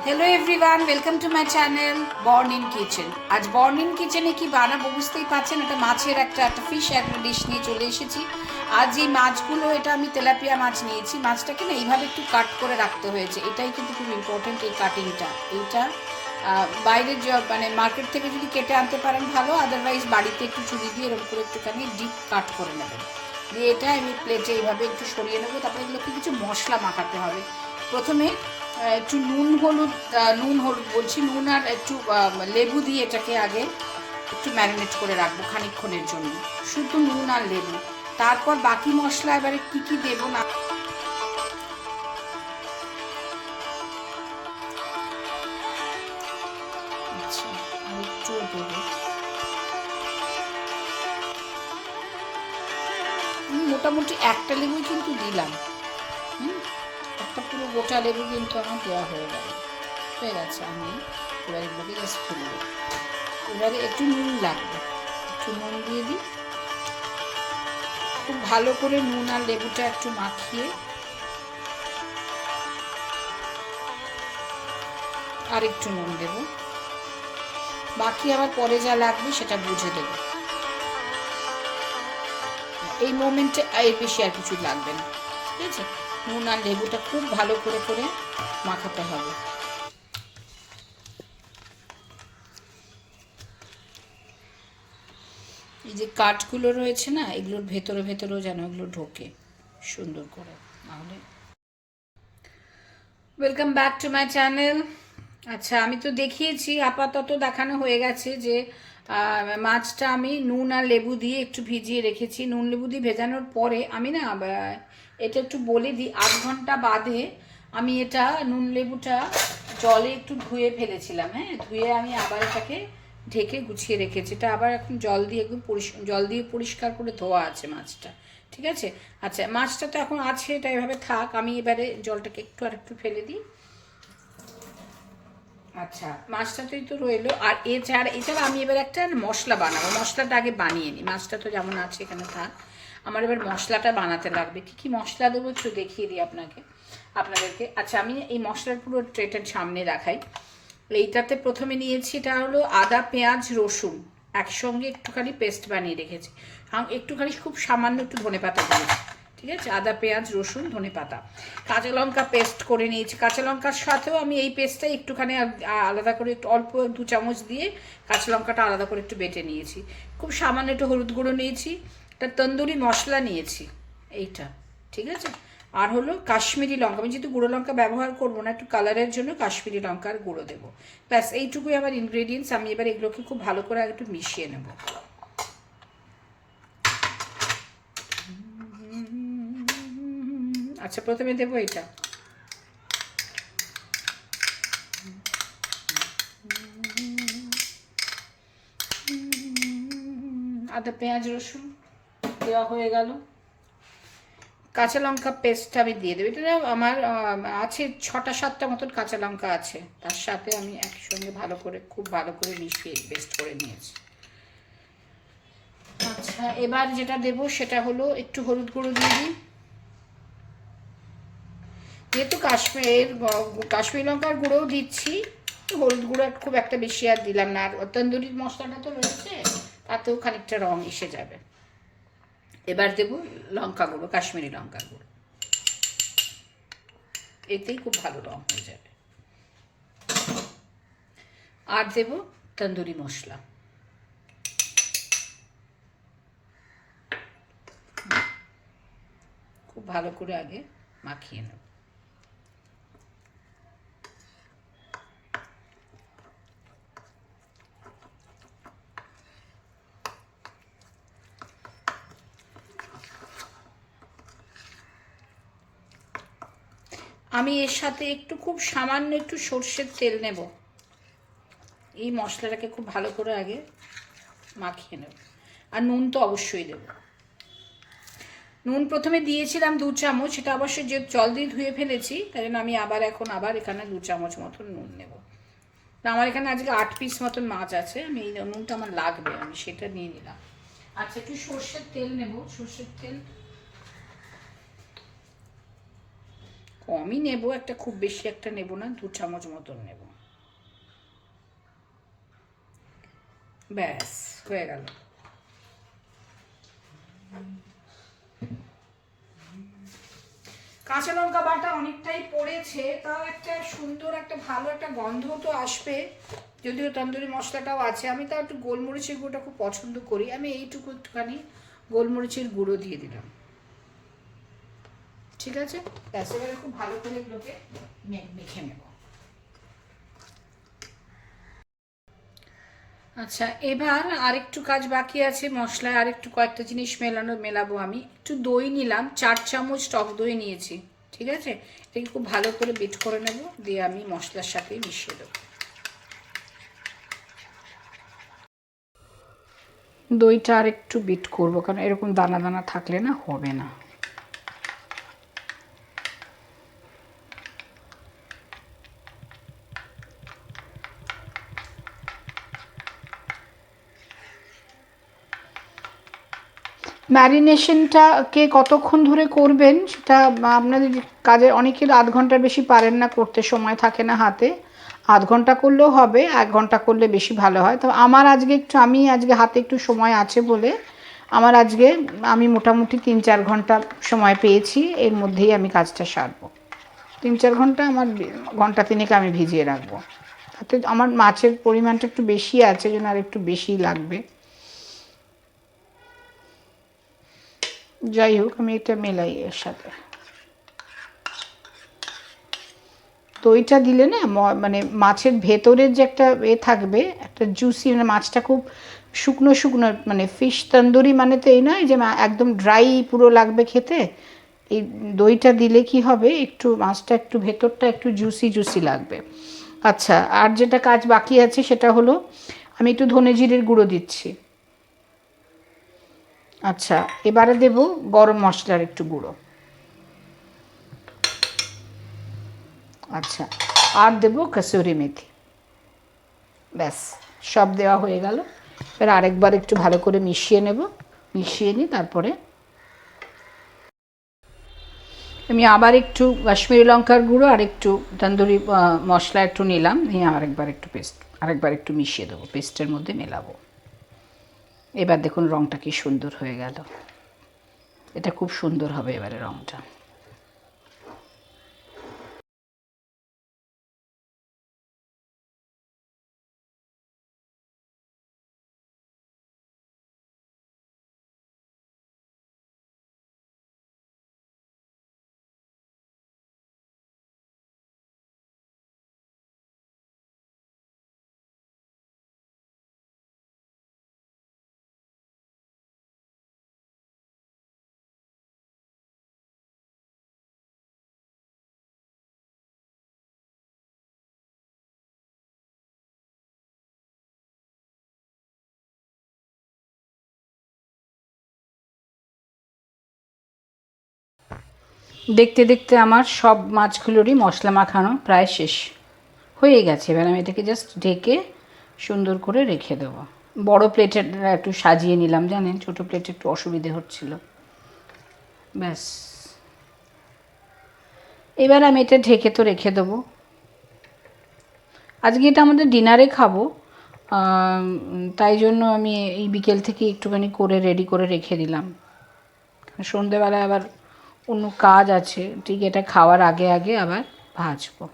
Hello everyone, welcome to my channel born in kitchen. আজ born in কিচেনে কি বানাবো বুঝতেই পারছেন, একটা মাছের একটা ফিশ একটা ডিশ নিয়ে চলে এসেছি। আজ এই মাছগুলো, এটা আমি তেলাপিয়া মাছ নিয়েছি। মাছটাকে না এইভাবে একটু কাট করে রাখতে হয়েছে, এটাই কিন্তু খুব ইম্পর্টেন্ট, এই কাটিংটা। এইটা বাইরের মানে মার্কেট থেকে যদি কেটে আনতে পারেন ভালো, আদারওয়াইজ বাড়িতে একটু ছুরি দিয়ে এরকম করে একটুখানি ডিপ কাট করে নেবেন। দিয়ে এটা আমি প্লেটে এইভাবে একটু সরিয়ে নেবো। তারপরে এগুলোকে কিছু মশলা মাখাতে হবে। প্রথমে একটু নুন হলুদ বলছি, নুন আর একটু লেবু দিয়ে এটাকে আগে একটু ম্যারিনেট করে রাখবো খানিকক্ষণের জন্য, শুধু নুন আর লেবু। তারপর বাকি মশলা এবারে কি কি দেবো না। আচ্ছা, আর একটু দেবো, মোটামুটি একটা লেবুই কিন্তু দিলাম। একটা পুরো গোটা লেবু কিন্তু আমার দেওয়া হয়ে গেছে। আমি এবার এগুলোকে জাস্ট ফেলবো। এবারে একটু নুন লাগবে, একটু নুন দিয়ে দিই। খুব ভালো করে নুন আর লেবুটা একটু মাখিয়ে আর একটু নুন দেব। বাকি আবার পরে যা লাগবে সেটা বুঝে দেব। এই মোমেন্টে এর বেশি আর কিছু লাগবে না, ঠিক আছে? নুন আর লেবুটা খুব ভালো করে করে মাখাতে হবে। এই যে কাঠগুলো রয়েছে না, এগুলোর ভেতরে ভেতরেও যেন এগুলো ঢোকে সুন্দর করে, নাহলে। Welcome back to my channel. আচ্ছা, আমি তো দেখিয়েছি, আপাতত দেখানো হয়ে গেছে যে মাছটা আমি নুন আর লেবু দিয়ে একটু ভিজিয়ে রেখেছি। নুন লেবু দিয়ে ভেজানোর পরে আমি না এটা একটু বলে দিই, 8 ঘন্টা বাদে আমি এটা নুন লেবুটা জলে একটু ধুয়ে ফেলেছিলাম। হ্যাঁ, ধুয়ে আমি আবার এটাকে ঢেকে গুছিয়ে রেখেছি। এটা আবার এখন জল দিয়ে পরিষ্কার করে ধোয়া আছে মাছটা, ঠিক আছে? আচ্ছা, মাছটা তো এখন আছে, এটা এভাবে থাক। আমি এবারে জলটাকে একটু আর একটু ফেলে দিই। আচ্ছা, মাছটাতেই তো রইলো। আর এছাড়া আমি এবার একটা মশলা বানাবো। মশলাটা আগে বানিয়ে নিই। মাছটা তো যেমন আছে এখানে থাক, আমার এবার মশলাটা বানাতে লাগবে। কী কী মশলা দেবো একটু দেখিয়ে দিই আপনাদেরকে। আচ্ছা, আমি এই মশলার পুরো ট্রেটার সামনে দেখাই। এইটাতে প্রথমে নিয়েছি, এটা হলো আদা পেঁয়াজ রসুন একসঙ্গে একটুখানি পেস্ট বানিয়ে রেখেছি। একটুখানি খুব সামান্য একটু ধনেপাতা দিয়েছি, ঠিক আছে? আদা পেঁয়াজ রসুন ধনেপাতা। কাঁচা লঙ্কা পেস্ট করে নিয়েছি। কাঁচা লঙ্কার সাথেও আমি এই পেস্টটা একটুখানি আলাদা করে একটু অল্প 2 চামচ দিয়ে কাঁচা লঙ্কাটা আলাদা করে একটু বেটে নিয়েছি। খুব সামান্য একটু হলুদ গুঁড়ো নিয়েছি। একটা তন্দুরি মশলা নিয়েছি এইটা, ঠিক আছে? আর হলো কাশ্মীরি লঙ্কা। আমি যেহেতু গুঁড়ো লঙ্কা ব্যবহার করবো না, একটু কালারের জন্য কাশ্মীরি লঙ্কার গুঁড়ো দেবো। ব্যাস, এইটুকুই আমার ইনগ্রেডিয়েন্টস। আমি এবার এগুলোকে খুব ভালো করে একটু মিশিয়ে নেব। আচ্ছা, প্রথমে দেবো এটা। আদা পেঁয়াজ রসুন দেওয়া হয়ে গেল। কাঁচা লঙ্কা পেস্টটা আমি দিয়ে দেবো। এটা আমার আছে 6-7টা মতন কাঁচা লঙ্কা আছে, তার সাথে আমি একসঙ্গে খুব ভালো করে মিশিয়ে পেস্ট করে নিয়েছি। আচ্ছা, এবার যেটা দেবো সেটা হলো একটু হলুদ গুঁড়ো দিয়ে দিই। যেহেতু কাশ্মীরি লঙ্কার গুঁড়োও দিচ্ছি, হলুদ গুঁড়ো খুব একটা বেশি আর দিলাম না। আর তন্দুরির মশলাটা তো রয়েছে, তাতেও খানিকটা রং এসে যাবে। এবার দেবো লঙ্কা গুঁড়ো, কাশ্মীরি লঙ্কার গুঁড়ো। এতেই খুব ভালো রং হয়ে যাবে। আর দেবো তন্দুরি মশলা। খুব ভালো করে আগে মাখিয়ে নেব। আমি এর সাথে খুব সামান্য একটু সর্ষের তেল নেব। এই মশলাটাকে খুব ভালো করে আগে মাখিয়ে নেব। আর নুন তো অবশ্যই দেব। নুন প্রথমে দিয়েছিলাম 2 চামচ, সেটা অবশ্যই যে জল দিয়ে ধুয়ে ফেলেছি, তাই জন্য আমি আবার এখানে 2 চামচ মতন নুন নেব। আমার এখানে আজকে 8 পিস মতন মাছ আছে, আমি এই নুনটা আমার লাগবে, আমি সেটা নিয়ে নিলাম। আচ্ছা, একটু সর্ষের তেল নেব। সর্ষের তেল কমই নেব, একটা খুব বেশি একটা নেব না, 2 চামচ মতন নেব। ব্যাস হয়ে গেল। কাঁচা লঙ্কা বাটা অনেকটাই পড়েছে, তাও একটা সুন্দর একটা ভালো একটা গন্ধ তো আসবে, যদিও তন্দুরি মশলাটাও আছে। আমি তাও একটু গোলমরিচের গুঁড়োটা খুব পছন্দ করি, আমি এইটুকু একটুখানি গোলমরিচের গুঁড়ো দিয়ে দিলাম। ঠিক আছে, ব্যাস এবারে খুব ভালো করে এগুলোকে মেখে নেব। আচ্ছা, এবার আরেকটু কাজ বাকি আছে, মশলায় আরেকটু কয়েকটা জিনিস মেলাবো। আমি একটু দই নিলাম, 4 চামচ টক দই নিয়েছি। ঠিক আছে, এটাকে খুব ভালো করে বিট করে নেব, দিয়ে আমি মশলার সাথে মিশিয়ে দেবো। দইটা আর একটু বিট করবো, কারণ এরকম দানা দানা থাকলে না হবে না। ম্যারিনেশনটাকে কতক্ষণ ধরে করবেন সেটা আপনাদের কাজে, অনেকের 1/2 ঘন্টার বেশি পারেন না করতে, সময় থাকে না হাতে। 1/2 ঘন্টা করলেও হবে, 1 ঘন্টা করলে বেশি ভালো হয়। তো আমার আজকে আমি আজকে হাতে একটু সময় আছে বলে আমার আজকে আমি মোটামুটি 3-4 ঘন্টা সময় পেয়েছি, এর মধ্যেই আমি কাজটা সারবো। 3-4 ঘন্টা আমার, ঘন্টা 3 আমি ভিজিয়ে রাখবো। তাতে আমার মাছের পরিমাণটা একটু বেশি আছে, জন্য আর একটু বেশি লাগবে। যাই হোক, আমি এটা মেলাই এর সাথে। দইটা দিলে না মানে মাছের ভেতরের যে একটা থাকবে, একটা জুসি, মানে মাছটা খুব শুকনো শুকনো, মানে ফিশ তন্দুরি মানে তো এই নয় যে একদম ড্রাই পুরো লাগবে খেতে। এই দইটা দিলে কি হবে, একটু মাছটা একটু ভেতরটা একটু জুসি জুসি লাগবে। আচ্ছা, আর যেটা কাজ বাকি আছে সেটা হলো আমি একটু ধনে জিরের গুঁড়ো দিচ্ছি। আচ্ছা, এবারে দেব গরম মশলার একটু গুঁড়ো। আচ্ছা, আর দেবো কসুরি মেথি। ব্যাস, সব দেওয়া হয়ে গেল। এবার আরেকবার একটু ভালো করে মিশিয়ে নেব, মিশিয়ে নিই। তারপরে আমি আবার একটু কাশ্মীরি লঙ্কার গুঁড়ো আর একটু তন্দুরি মশলা একটু নিলাম, নিয়ে আরেকবার একটু মিশিয়ে দেবো, পেস্টের মধ্যে মেলাবো। এবার দেখুন রঙটা কি সুন্দর হয়ে গেল, এটা খুব সুন্দর হবে এবারে রঙটা। দেখতে দেখতে আমার সব মাছগুলোরই মশলা মাখানো প্রায় শেষ হয়ে গেছে। এবার আমি এটাকে জাস্ট ঢেকে সুন্দর করে রেখে দেবো। বড় প্লেটে একটু সাজিয়ে নিলাম, জানেন ছোটো প্লেটে একটু অসুবিধে হচ্ছিল। ব্যাস, এবার আমি এটা ঢেকে তো রেখে দেবো। আজকে এটা আমাদের ডিনারে খাবো, তাই জন্য আমি এই বিকেল থেকে একটুখানি করে রেডি করে রেখে দিলাম। সন্ধেবেলায় আবার অন্য কাজ আছে, ঠিক এটা খাওয়ার আগে আগে আবার ভাজবো।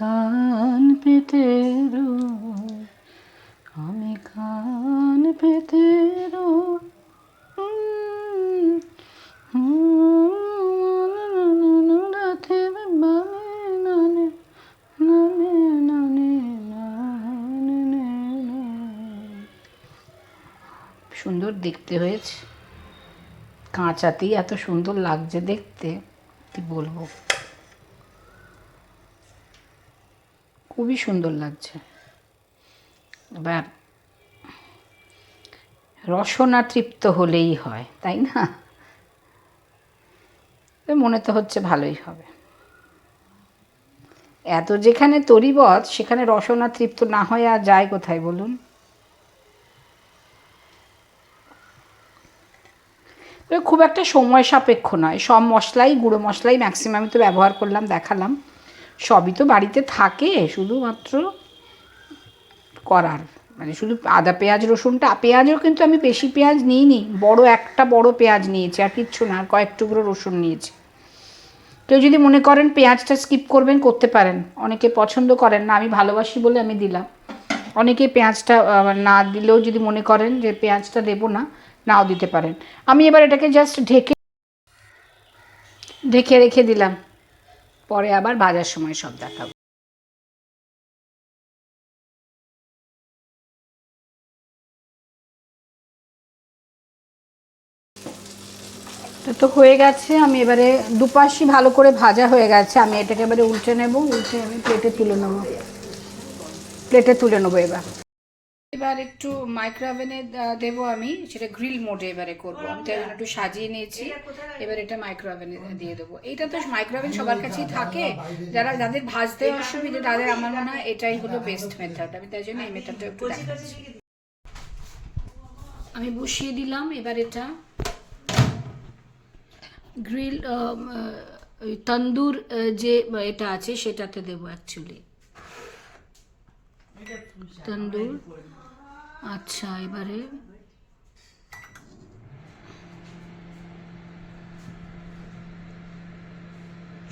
কান পেতে আমি কান পেতে সুন্দর দেখতে হয়েছে, কাঁচাতেই এত সুন্দর লাগছে দেখতে, কি বলবো, খুবই সুন্দর লাগছে। এবার রসনা তৃপ্ত হলেই হয়, তাই না? মনে তো হচ্ছে ভালোই হবে। এত যেখানে তরিবত সেখানে রসনা তৃপ্ত না হয়ে আর যায় কোথায় বলুন? খুব একটা সময় সাপেক্ষ নয়, সব মশলাই গুঁড়ো মশলাই ম্যাক্সিমাম তো ব্যবহার করলাম, দেখালাম। সবই তো বাড়িতে থাকে, শুধুমাত্র করার মানে শুধু আদা পেঁয়াজ রসুনটা, পেঁয়াজও কিন্তু আমি বেশি পেঁয়াজ নিইনি, একটা বড় পেঁয়াজ নিয়েছি, আর কিচ্ছু না, আর কয়েক টুকরো রসুন নিয়েছি। কেউ যদি মনে করেন পেঁয়াজটা স্কিপ করবেন, করতে পারেন। অনেকে পছন্দ করেন না, আমি ভালোবাসি বলে আমি দিলাম। অনেকে পেঁয়াজটা না দিলেও যদি মনে করেন যে পেঁয়াজটা দেবো না, নাও দিতে পারেন। আমি এবার এটাকে জাস্ট ঢেকে ঢেকে রেখে দিলাম, পরে আবার ভাজার সময় সব দেখাবো। এটা তো হয়ে গেছে, আমি এবারে দুপাশই ভালো করে ভাজা হয়ে গেছে, আমি এটাকে এবারে উল্টে নেব, উল্টে আমি প্লেটে তুলে নেবো, এবার একটু মাইক্রো ওভেনে দেবো আমি, সেটা গ্রিল মোডে এবারে করবো। আমি তাই একটু সাজিয়ে নিয়েছি, এবার এটা মাইক্রো ওভেনে দিয়ে দেবো। এইটা তো মাইক্রো ওভেন সবার কাছেই থাকে, যাদের ভাজতে অসুবিধে তাদের আমার মনে হয় এটাই হলো বেস্ট মেথড। আমি তাই জন্য এই মেথডটা একটু দেখাচ্ছি। আমি বসিয়ে দিলাম, এবার এটা গ্রিল তন্দুর যে এটা আছে সেটাতে দেবো অ্যাকচুয়ালি, তন্দুর। আচ্ছা, এবারে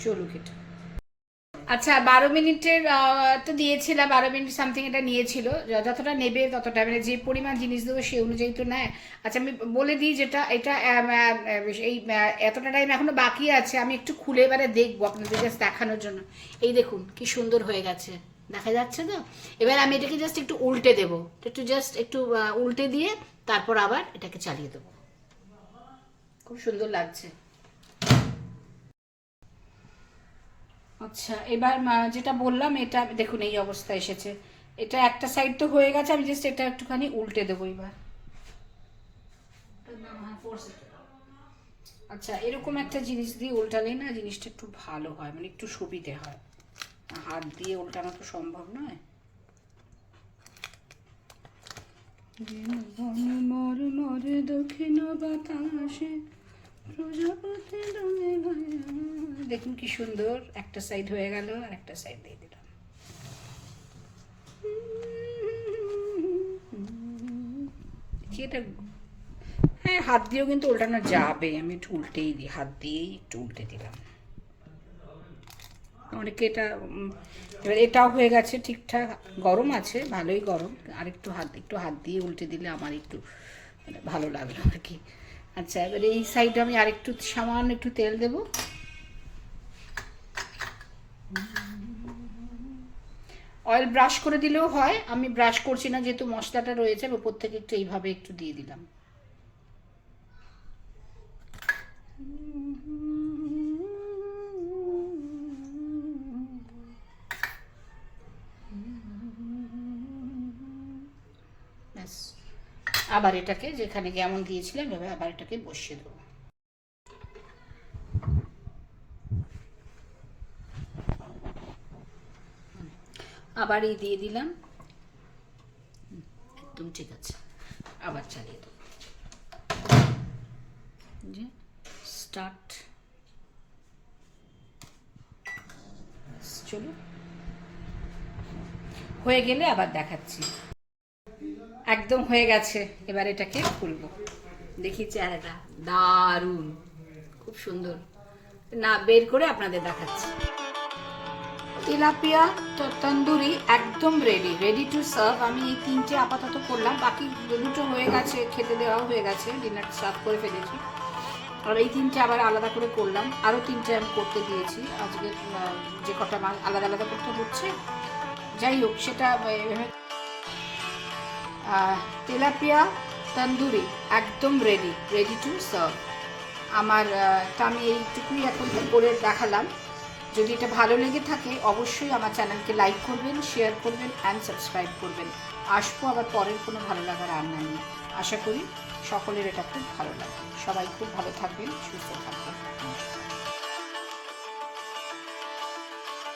চলুক এটা। আচ্ছা, 12 মিনিটের তো দিয়েছিলাম, 12 মিনিট সামথিং এটা নিয়েছিল। যতটা নেবে ততটা, মানে যে পরিমাণ জিনিস দেবো সেই অনুযায়ী তো নেয়। আচ্ছা, আমি বলে দিই যেটা এটা এই এতটা টাইম এখনো বাকি আছে, আমি একটু খুলে এবারে দেখবো আপনাদের জাস্ট দেখানোর জন্য। এই দেখুন কি সুন্দর হয়ে গেছে, দেখা যাচ্ছে তো? এবার আমি এটাকে জাস্ট একটু উল্টে দেবো, একটু উল্টে দিয়ে তারপর আবার এটাকে চালিয়ে দেবো। খুব সুন্দর লাগছে। আচ্ছা, এবার যেটা বললাম, এটা দেখুন এই অবস্থা এসেছে। এটা একটা সাইড তো হয়ে গেছে, আমি জাস্ট এটা একটুখানি উল্টে দেবো এবার। আচ্ছা, এরকম একটা জিনিস দিয়ে উল্টালে না জিনিসটা একটু ভালো হয়, মানে একটু সুবিধে হয়। হাত দিয়ে উল্টানো তো সম্ভব নয়। দক্ষিণ বাতাসে দেখুন কি সুন্দর, একটা সাইড হয়ে গেল, আর একটা সাইড দিয়ে দিলাম। এটা হ্যাঁ, হাত দিয়েও কিন্তু উল্টানো যাবে, আমি একটু উল্টেই দিই, হাত দিয়েই একটু উল্টে দিলাম। অনেকে এটা এবার এটাও হয়ে গেছে ঠিকঠাক, গরম আছে, ভালোই গরম, আর একটু হাত দিয়ে উল্টে দিলে আমার একটু মানে ভালো লাগলো আর কি। আচ্ছা, এবার এই সাইডে আমি আরেকটু সামান্য একটু তেল দেবো। অয়েল ব্রাশ করে দিলেও হয়, আমি ব্রাশ করছি না যেহেতু মশলাটা রয়েছে, ওপর থেকে একটু এইভাবে একটু দিয়ে দিলাম। ব্যাস, আবার এটাকে যেখানে যেমন দিয়েছিলাম এভাবে আবার এটাকে বসিয়ে দেবো। আবার এই দিয়ে দিলাম, একদম ঠিক আছে, আবার চালিয়ে দেবো। যে স্টার্ট, চলো, হয়ে গেলে আবার দেখাচ্ছি। একদম হয়ে গেছে, এবার এটাকে খুলবো। দেখি চেহারাটা দারুণ, খুব সুন্দর, না বের করে আপনাদের দেখাচ্ছি। তেলাপিয়া তন্দুরি একদম রেডি টু সার্ভ। আমি এই 3টে আপাতত করলাম, বাকি 2টো হয়ে গেছে, খেতে দেওয়াও হয়ে গেছে, ডিনার সার্ভ করে ফেলেছি। আর এই 3টে আবার আলাদা করে করলাম, আরও 3টে আমি করতে দিয়েছি আজকে, যে কটা মাছ আলাদা আলাদা করতে হচ্ছে। যাই হোক, সেটা তেলাপিয়া তন্দুরি একদম রেডি টু সার্ভ। আমার তা আমি এইটুকুই এখন করে দেখালাম। যদি এটা ভালো লেগে থাকে অবশ্যই আমার চ্যানেলকে লাইক করবেন, শেয়ার করবেন অ্যান্ড সাবস্ক্রাইব করবেন। আসবো আবার পরের কোনো ভালো লাগার রান্না নিয়ে। আশা করি সকলের এটা খুব ভালো লাগে। সবাই খুব ভালো থাকবেন, সুস্থ থাকবেন।